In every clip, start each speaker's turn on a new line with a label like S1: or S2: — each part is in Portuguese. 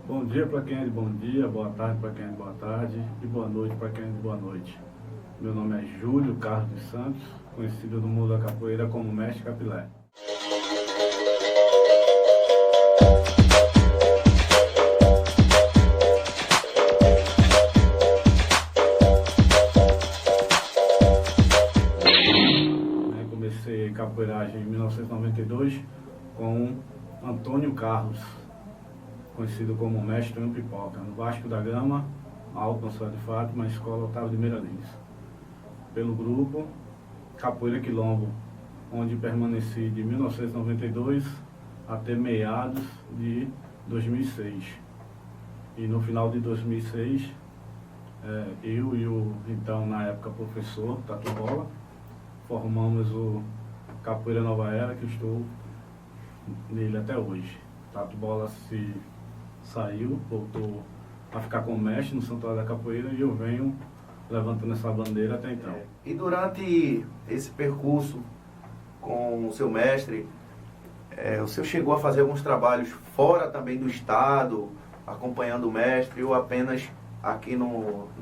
S1: Bom dia para quem é de bom dia, boa tarde para quem é de boa tarde e boa noite para quem é de boa noite. Meu nome é Júlio Carlos dos Santos, conhecido no mundo da capoeira como Mestre Capilé. Comecei capoeiragem em 1992 com Antônio Carlos, conhecido como Mestre Tonho Pipoca, no Vasco da Gama, Alto Nossa de Fátima, Escola Otávio de Meira Lins. Pelo grupo Capoeira Quilombo, onde permaneci de 1992 até meados de 2006. E no final de 2006, eu e o então, na época, professor Tatu Bola, formamos o Capoeira Nova Era, que eu estou nele até hoje. Tatu Bola se saiu, voltou a ficar como mestre no Santuário da Capoeira e eu venho levantando essa bandeira até então.
S2: E durante esse percurso com o seu mestre, o senhor chegou a fazer alguns trabalhos fora também do estado, acompanhando o mestre, ou apenas aqui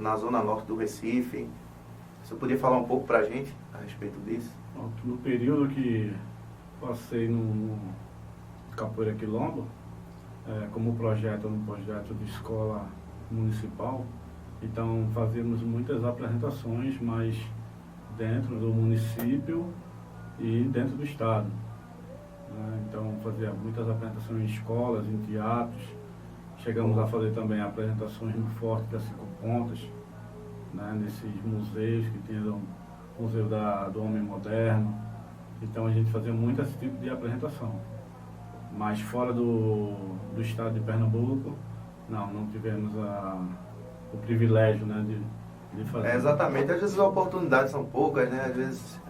S2: na zona norte do Recife? Você podia falar um pouco pra gente a respeito disso?
S1: No período que passei no Capoeira Quilombo, como no projeto de escola municipal, então fazíamos muitas apresentações, mas dentro do município e dentro do estado. Então fazia muitas apresentações em escolas, em teatros, chegamos a fazer também apresentações no Forte das Cinco Pontas, nesses museus que tinha o Museu do Homem Moderno. Então a gente fazia muito esse tipo de apresentação. Mas fora do estado de Pernambuco, não tivemos o privilégio de fazer.
S2: Exatamente, às vezes as oportunidades são poucas, às vezes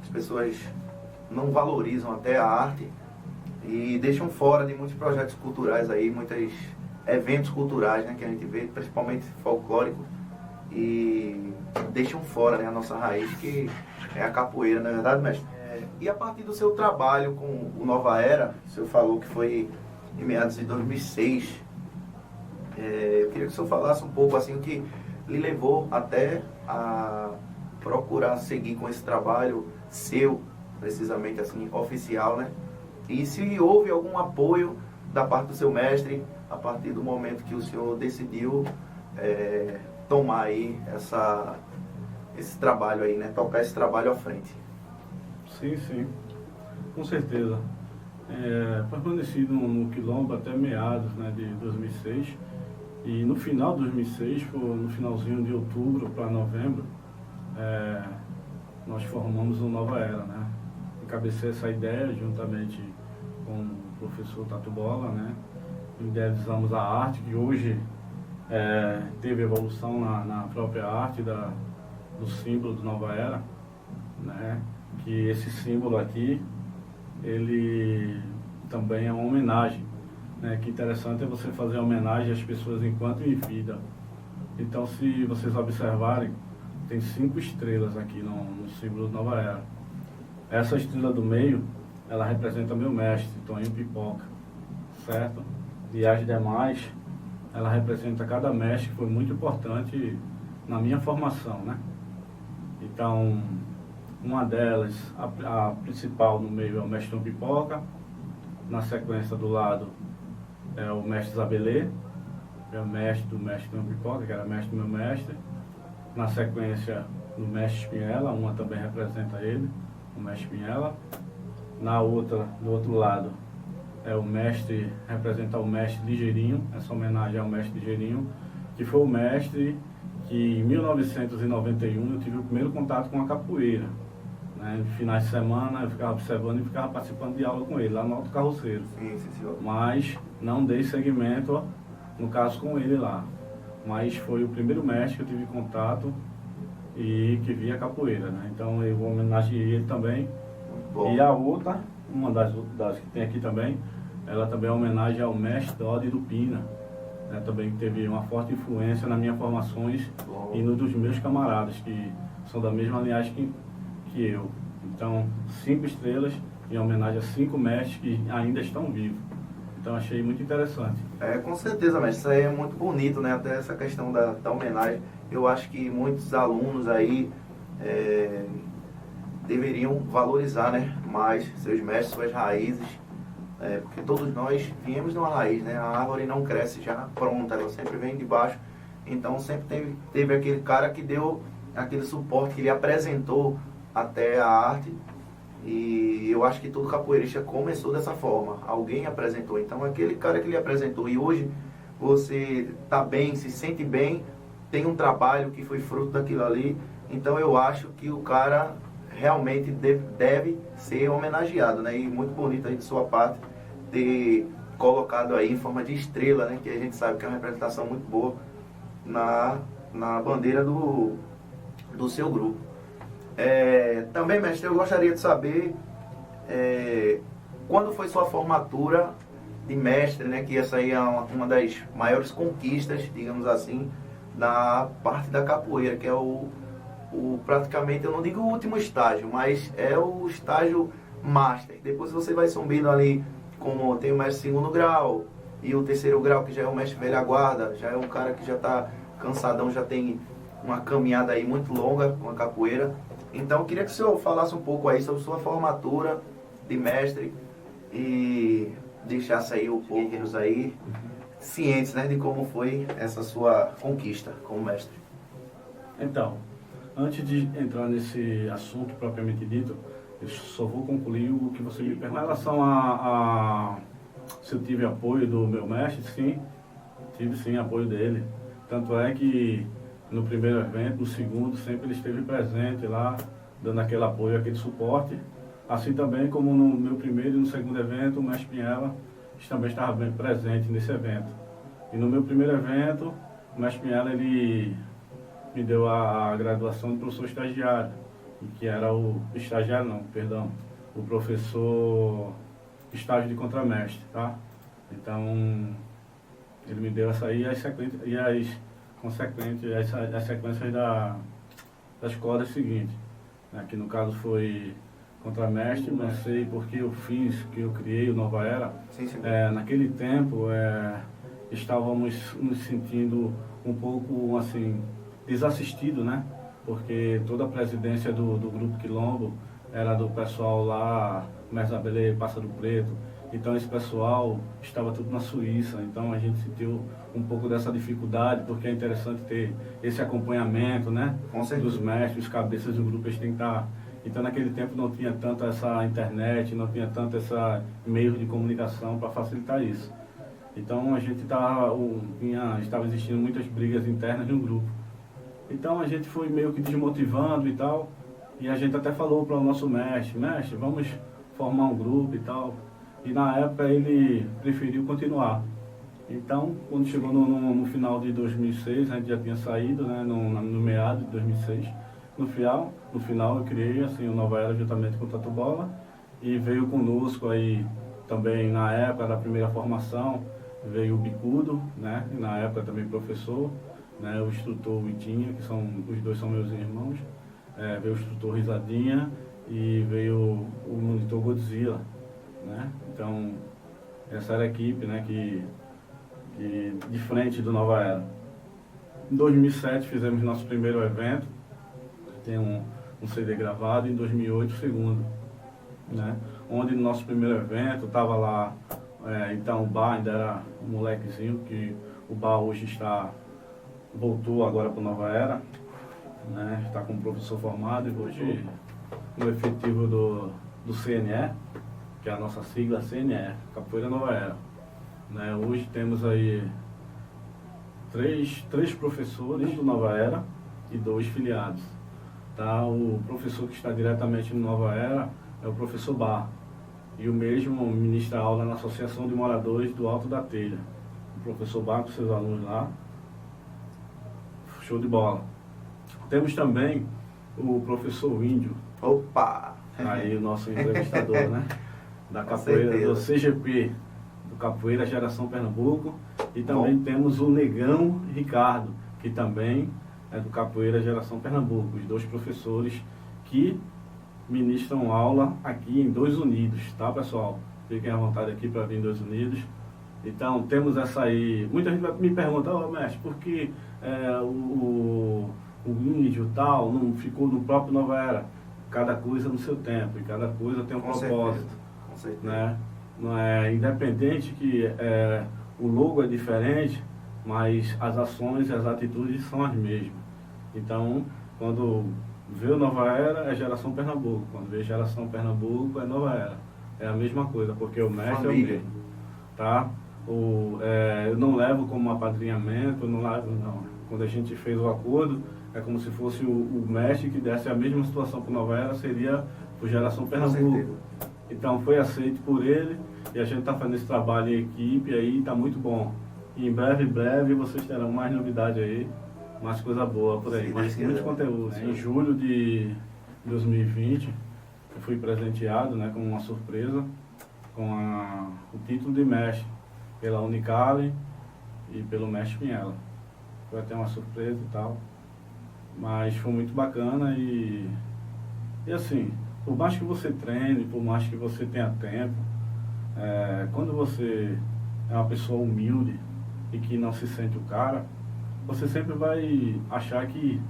S2: as pessoas não valorizam até a arte e deixam fora de muitos projetos culturais aí, muitos eventos culturais que a gente vê, principalmente folclóricos, e deixam fora a nossa raiz, que é a capoeira, não é verdade, mestre? E a partir do seu trabalho com o Nova Era, o senhor falou que foi em meados de 2006, eu queria que o senhor falasse um pouco assim, o que lhe levou até a procurar seguir com esse trabalho seu, precisamente assim, oficial, E se houve algum apoio da parte do seu mestre, a partir do momento que o senhor decidiu tomar aí esse trabalho aí, tocar esse trabalho à frente.
S1: Sim, com certeza. Permaneci no Quilombo até meados de 2006, e no final de 2006, no finalzinho de outubro para novembro, nós formamos o Nova Era, Encabecei essa ideia juntamente com o professor Tatu Bola, Idealizamos a arte, que hoje teve evolução na própria arte do símbolo do Nova Era, que esse símbolo aqui, ele também é uma homenagem, Que interessante é você fazer homenagem às pessoas enquanto em vida. Então, se vocês observarem, tem 5 estrelas aqui no símbolo do Nova Era. Essa estrela do meio, ela representa meu mestre, Tonho Pipoca, certo? E as demais, ela representa cada mestre, que foi muito importante na minha formação, Então, uma delas, a principal no meio, é o mestre Tonho Pipoca. Na sequência do lado é o mestre Zabelê, que é o mestre do mestre Tonho Pipoca, que era mestre do meu mestre. Na sequência, do mestre Espinhela, uma também representa ele, o mestre Espinhela. Do outro lado, o mestre, representa o mestre Ligeirinho, essa homenagem ao mestre Ligeirinho, que foi o mestre que em 1991 eu tive o primeiro contato com a capoeira. Em finais de semana eu ficava observando e ficava participando de aula com ele, lá no Alto Carroceiro.
S2: Sim, senhor.
S1: Mas não dei seguimento, no caso, com ele lá. Mas foi o primeiro mestre que eu tive contato e que via capoeira, Então eu homenageei ele também.
S2: Bom.
S1: E a outra, uma das que tem aqui também, ela também é homenagem ao mestre Dodi do Pina, também que teve uma forte influência nas minhas formações.
S2: Bom.
S1: E no dos meus camaradas, que são da mesma linhagem que eu. Então, 5 estrelas em homenagem a 5 mestres que ainda estão vivos. Então achei muito interessante.
S2: Com certeza, mestre. Isso aí é muito bonito, né? Até essa questão da homenagem. Eu acho que muitos alunos aí deveriam valorizar, né, mais seus mestres, suas raízes. Porque todos nós viemos de uma raiz, né? A árvore não cresce já pronta, ela sempre vem de baixo. Então sempre teve aquele cara que deu aquele suporte, que lhe apresentou até a arte. E eu acho que todo capoeirista começou dessa forma. Alguém apresentou. Então aquele cara que lhe apresentou, e hoje você está bem, se sente bem, tem um trabalho que foi fruto daquilo ali. Então eu acho que o cara realmente deve ser homenageado, né? E muito bonito aí de sua parte ter colocado aí em forma de estrela, né? Que a gente sabe que é uma representação muito boa na bandeira do seu grupo. Também, mestre, eu gostaria de saber quando foi sua formatura de mestre, né? Que essa aí é uma das maiores conquistas, digamos assim, da parte da capoeira, que é praticamente, eu não digo o último estágio, mas é o estágio master. Depois você vai subindo ali, como tem o mestre segundo grau e o terceiro grau, que já é o mestre velha guarda, já é um cara que já está cansadão, já tem uma caminhada aí muito longa com a capoeira. Então eu queria que o senhor falasse um pouco aí sobre sua formatura de mestre e deixasse aí os guerreiros aí cientes, né, de como foi essa sua conquista como mestre.
S1: Então, antes de entrar nesse assunto propriamente dito, eu só vou concluir o que você me perguntou. Em relação a se eu tive apoio do meu mestre, sim, tive sim apoio dele. Tanto é que no primeiro evento, no segundo, sempre ele esteve presente lá, dando aquele apoio, aquele suporte. Assim também como no meu primeiro e no segundo evento, o mestre Pinhela também estava bem presente nesse evento. E no meu primeiro evento, o mestre Pinhela, ele me deu a graduação de professor estagiário, que era o professor estágio de contramestre, tá? Então, ele me deu essa aí e as sequências das cordas seguintes, né? Que no caso foi contramestre, não sei porque eu fiz, que eu criei o Nova Era.
S2: Sim, sim.
S1: Naquele tempo, estávamos nos sentindo um pouco, assim, desassistido, né? Porque toda a presidência do Grupo Quilombo era do pessoal lá, Mestre Abelê, Pássaro Preto. Então esse pessoal estava tudo na Suíça. Então a gente sentiu um pouco dessa dificuldade, porque é interessante ter esse acompanhamento, né? Dos mestres, os cabeças do grupo, eles têm que estar... Então naquele tempo não tinha tanto essa internet, não tinha tanto esse meio de comunicação para facilitar isso. Então a gente estava existindo muitas brigas internas no grupo. Então a gente foi meio que desmotivando e tal, e a gente até falou para o nosso mestre, vamos formar um grupo e tal. E na época ele preferiu continuar. Então, quando chegou no final de 2006, a gente já tinha saído, né, no meado de 2006. No final eu criei assim, o Nova Era juntamente com o Tatu Bola, e veio conosco aí também na época da primeira formação, veio o Bicudo, né, e na época também professor, né, o instrutor Vitinha, que os dois são meus irmãos, veio o instrutor Risadinha e veio o monitor Godzilla, né? Então essa era a equipe, né, que de frente do Nova Era. Em 2007 fizemos nosso primeiro evento, tem um CD gravado, em 2008 o segundo, né? Onde no nosso primeiro evento estava lá, então o bar ainda era um molequezinho, que o bar hoje voltou agora para o Nova Era, né? Está com um professor formado e hoje no efetivo do CNE, que é a nossa sigla CNE, Capoeira Nova Era, né? Hoje temos aí três professores do Nova Era e 2 filiados. Tá? O professor que está diretamente no Nova Era é o professor Bar, e o mesmo ministra aula na Associação de Moradores do Alto da Telha. O professor Bar com seus alunos lá, show de bola. Temos também o professor Índio.
S2: Opa!
S1: Aí o nosso entrevistador, né? Da capoeira, do CGP, do Capoeira Geração Pernambuco. E também temos o Negão Ricardo, que também é do Capoeira Geração Pernambuco. Os 2 professores que ministram aula aqui em 2 Unidos, tá, pessoal? Fiquem à vontade aqui para vir em 2 Unidos, Então, temos essa aí. Muita gente me pergunta, mestre, por que o índio tal não ficou no próprio Nova Era? Cada coisa no seu tempo, e cada coisa tem um propósito.
S2: Com certeza.
S1: Né? Não é independente que o logo é diferente, mas as ações e as atitudes são as mesmas. Então, quando vê o Nova Era, é Geração Pernambuco. Quando vê Geração Pernambuco, é Nova Era. É a mesma coisa, porque o mestre
S2: Família.
S1: é o mesmo. Tá? Eu não levo como apadrinhamento, não. Quando a gente fez o acordo, é como se fosse o mestre que desse a mesma situação para o Nova Era, seria por Geração Pernambuco. Então foi aceito por ele e a gente está fazendo esse trabalho em equipe aí, está muito bom. E em breve vocês terão mais novidade aí, mais coisa boa por aí, muito conteúdo. Em julho de 2020, eu fui presenteado, né, com uma surpresa, com o título de mestre pela Unicale e pelo mestre Pinhela. Foi até uma surpresa e tal, mas foi muito bacana e assim, por mais que você treine, por mais que você tenha tempo, quando você é uma pessoa humilde e que não se sente o cara, você sempre vai achar que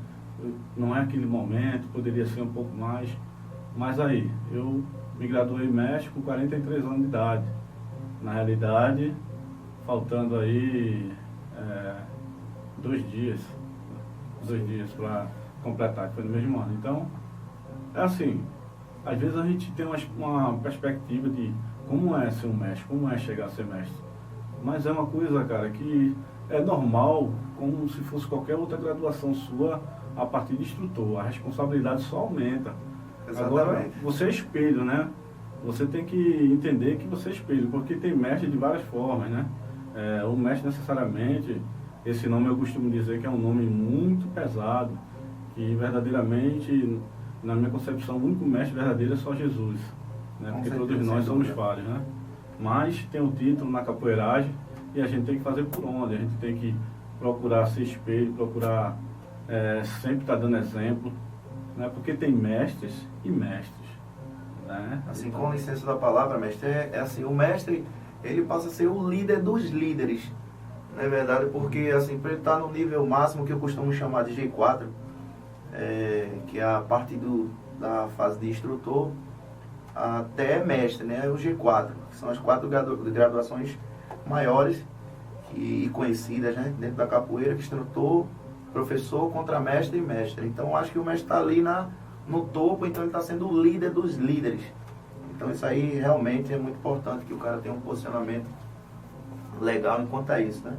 S1: não é aquele momento, poderia ser um pouco mais. Mas aí, eu me graduei mestre com 43 anos de idade. Na realidade, faltando aí 2 dias para completar, que foi no mesmo ano. Então, é assim, às vezes a gente tem uma perspectiva de como é ser um mestre, como é chegar a ser mestre. Mas é uma coisa, cara, que é normal, como se fosse qualquer outra graduação sua, a partir de instrutor. A responsabilidade só aumenta.
S2: Exatamente.
S1: Agora, você é espelho, né? Você tem que entender que você é espelho, porque tem mestre de várias formas, né? O mestre necessariamente, esse nome eu costumo dizer que é um nome muito pesado, que verdadeiramente, na minha concepção, o único mestre verdadeiro é só Jesus, né? Porque todos nós somos falhos, né? Mas tem um título na capoeiragem e a gente tem que fazer por onde, a gente tem que procurar ser espelho, procurar sempre estar dando exemplo, né? Porque tem mestres e mestres, né?
S2: Assim, com licença da palavra, mestre, assim, o mestre, ele passa a ser o líder dos líderes, não é verdade? Porque, assim, para ele estar no nível máximo, que eu costumo chamar de G4, que é a parte da fase de instrutor, até mestre, né? O G4, que são as 4 graduações maiores e conhecidas, né? Dentro da capoeira, que instrutor, professor, contramestre e mestre. Então, acho que o mestre está ali no topo, então ele está sendo o líder dos líderes. Então, isso aí realmente é muito importante, que o cara tenha um posicionamento legal enquanto a isso, né?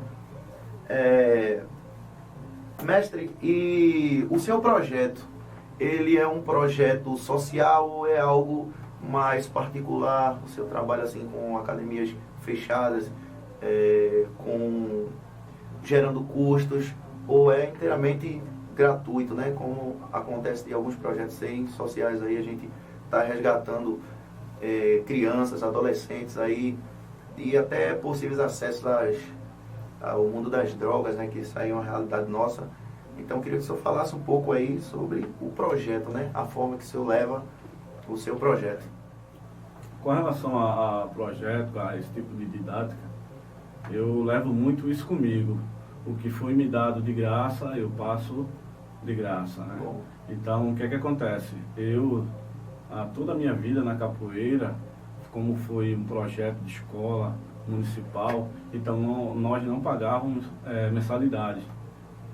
S2: Mestre, e o seu projeto, ele é um projeto social ou é algo mais particular? O seu trabalho assim com academias fechadas, gerando custos, ou é inteiramente gratuito, né? Como acontece de alguns projetos sociais aí, a gente está resgatando crianças, adolescentes aí, e até possíveis acessos ao mundo das drogas, né? Que isso aí é uma realidade nossa. Então, eu queria que o senhor falasse um pouco aí sobre o projeto, né? A forma que o senhor leva o seu projeto.
S1: Com relação a projeto, a esse tipo de didática, eu levo muito isso comigo. O que foi me dado de graça, eu passo de graça, né?
S2: Bom.
S1: Então, o que é que acontece? Eu, toda a minha vida na capoeira, como foi um projeto de escola municipal, então nós não pagávamos mensalidade.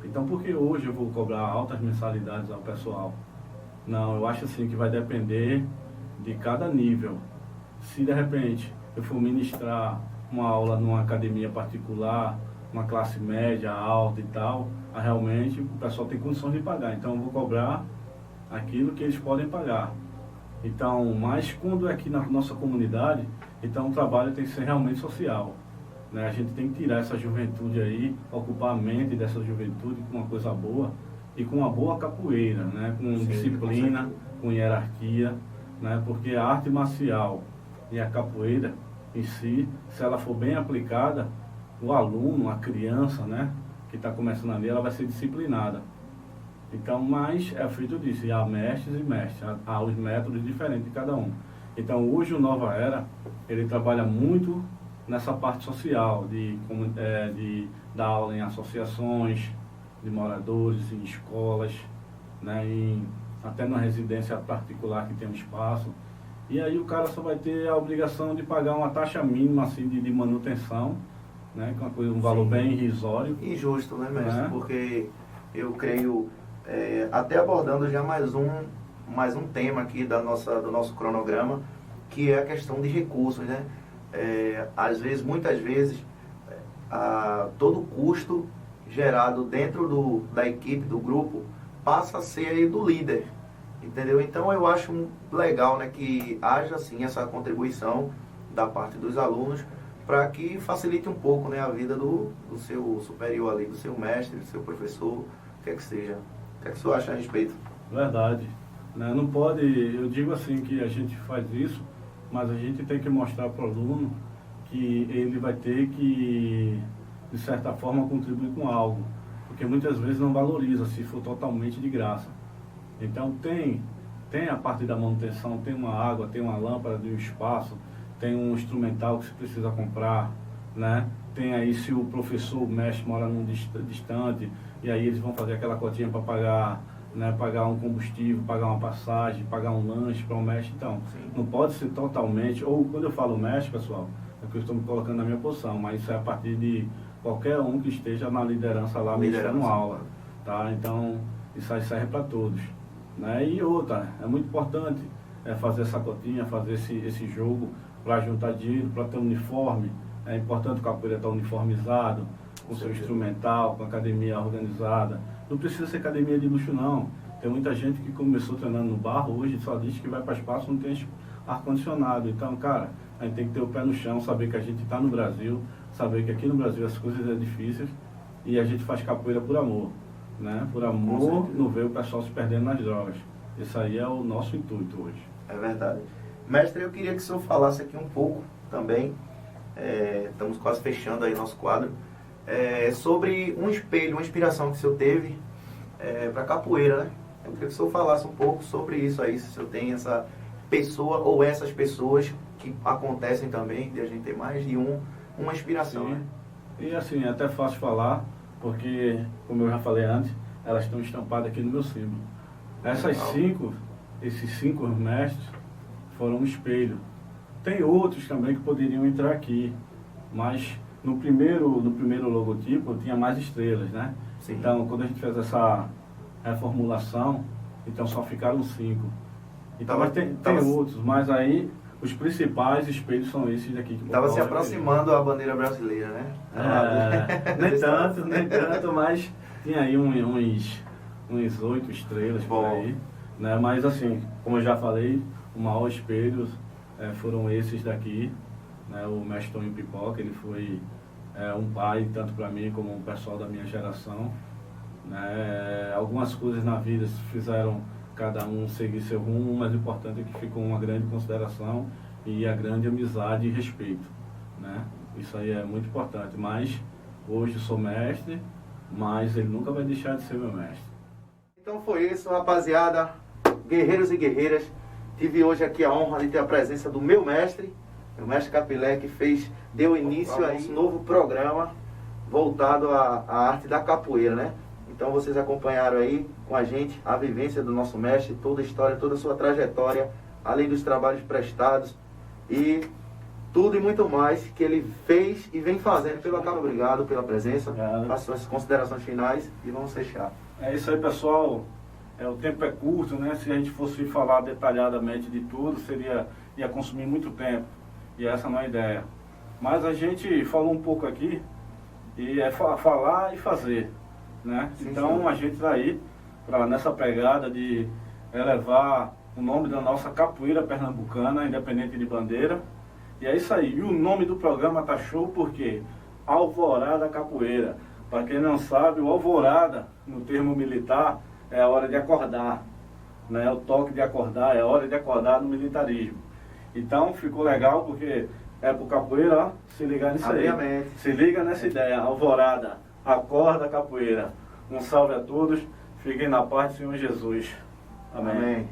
S1: Então, por que hoje eu vou cobrar altas mensalidades ao pessoal? Não, eu acho assim que vai depender de cada nível. Se de repente eu for ministrar uma aula numa academia particular, uma classe média, alta e tal, realmente o pessoal tem condições de pagar. Então eu vou cobrar aquilo que eles podem pagar. Então, mas quando é aqui na nossa comunidade, então o trabalho tem que ser realmente social, né? A gente tem que tirar essa juventude aí, ocupar a mente dessa juventude com uma coisa boa e com uma boa capoeira, né? Com disciplina, com hierarquia, né? Porque a arte marcial e a capoeira em si, se ela for bem aplicada, o aluno, a criança, né, que está começando ali, ela vai ser disciplinada. Então, mas é feito disso, e há mestres e mestres, há os métodos diferentes de cada um. Então, hoje o Nova Era, ele trabalha muito nessa parte social, de dar aula em associações de moradores, em escolas, né, até na residência particular que tem um espaço. E aí o cara só vai ter a obrigação de pagar uma taxa mínima assim, de manutenção, né, que é um valor bem irrisório.
S2: Injusto, né, mestre? Porque eu creio, até abordando já mais um tema aqui do nosso cronograma, que é a questão de recursos, né? Muitas vezes, todo custo gerado dentro da equipe, do grupo, passa a ser aí do líder, entendeu? Então eu acho legal, né, que haja assim essa contribuição da parte dos alunos para que facilite um pouco, né, a vida do seu superior ali, do seu mestre, do seu professor, o que é que seja. O que é que você acha a respeito?
S1: Verdade. Né? Não pode, eu digo assim que a gente faz isso, mas a gente tem que mostrar para o aluno que ele vai ter que, de certa forma, contribuir com algo, porque muitas vezes não valoriza se for totalmente de graça. Então tem a parte da manutenção, tem uma água, tem uma lâmpada de um espaço, tem um instrumental que você precisa comprar, né? Tem aí se o professor, o mestre mora num distante, e aí eles vão fazer aquela cotinha para pagar, né, pagar um combustível, pagar uma passagem, pagar um lanche para o mestre. Então, não pode ser totalmente, ou quando eu falo mestre, pessoal, é que eu estou me colocando na minha posição, mas isso é a partir de qualquer um que esteja na liderança lá, ministrando aula, tá? Então, isso aí serve para todos, né? E outra, é muito importante fazer essa cotinha, fazer esse jogo para juntar dinheiro, para ter um uniforme. É importante que a capoeira estar uniformizado, com seu instrumental, com a academia organizada. Não precisa ser academia de luxo, não. Tem muita gente que começou treinando no barro, hoje só diz que vai para espaço, não tem ar-condicionado. Então, cara, a gente tem que ter o pé no chão, saber que a gente está no Brasil, saber que aqui no Brasil as coisas são difíceis e a gente faz capoeira por amor, né? Por amor, não vê o pessoal se perdendo nas drogas. Isso aí é o nosso intuito hoje.
S2: É verdade. Mestre, eu queria que o senhor falasse aqui um pouco também, estamos quase fechando aí nosso quadro, sobre um espelho, uma inspiração que o senhor teve para capoeira, né? Eu queria que o senhor falasse um pouco sobre isso aí, se o senhor tem essa pessoa ou essas pessoas que acontecem também, de a gente ter mais de uma inspiração, né?
S1: E assim, é até fácil falar, porque, como eu já falei antes, elas estão estampadas aqui no meu símbolo. Esses cinco mestres foram um espelho. Tem outros também que poderiam entrar aqui, mas no primeiro logotipo tinha mais estrelas, né? Sim. Então, quando a gente fez essa reformulação, então só ficaram 5. Então, mas tem outros, mas aí os principais espelhos são esses daqui.
S2: Estava se aproximando a bandeira brasileira, né?
S1: Nem tanto, mas tinha aí uns 8 estrelas por aí. Né? Mas assim, como eu já falei, o maior espelho foram esses daqui. Né? O mestre Toninho Pipoca, ele foi um pai tanto para mim como o pessoal da minha geração. Né? Algumas coisas na vida fizeram cada um seguir seu rumo, mas o importante é que ficou uma grande consideração e a grande amizade e respeito. Né? Isso aí é muito importante, mas hoje eu sou mestre, mas ele nunca vai deixar de ser meu mestre.
S2: Então foi isso, rapaziada, guerreiros e guerreiras. Tive hoje aqui a honra de ter a presença do meu mestre, o mestre Capilé, que deu início a esse novo programa voltado à arte da capoeira, né? Então vocês acompanharam aí com a gente a vivência do nosso mestre, toda a história, toda a sua trajetória, além dos trabalhos prestados e tudo e muito mais que ele fez e vem fazendo pela Cabo. Obrigado pela presença, as suas considerações finais e vamos fechar.
S1: É isso aí, pessoal. O tempo é curto, né? Se a gente fosse falar detalhadamente de tudo, ia consumir muito tempo. E essa não é a ideia. Mas a gente falou um pouco aqui, e é falar e fazer. Né? Sim, então sim. A gente está aí nessa pegada de elevar o nome da nossa capoeira pernambucana, independente de bandeira. E é isso aí. E o nome do programa tá show porque Alvorada Capoeira. Para quem não sabe, o alvorada, no termo militar, é a hora de acordar. Né? O toque de acordar, é a hora de acordar no militarismo. Então ficou legal porque pro capoeira, ó, se ligar nisso aí. Se liga nessa ideia, Alvorada. Acorda, capoeira. Um salve a todos. Fiquem na paz do Senhor Jesus. Amém.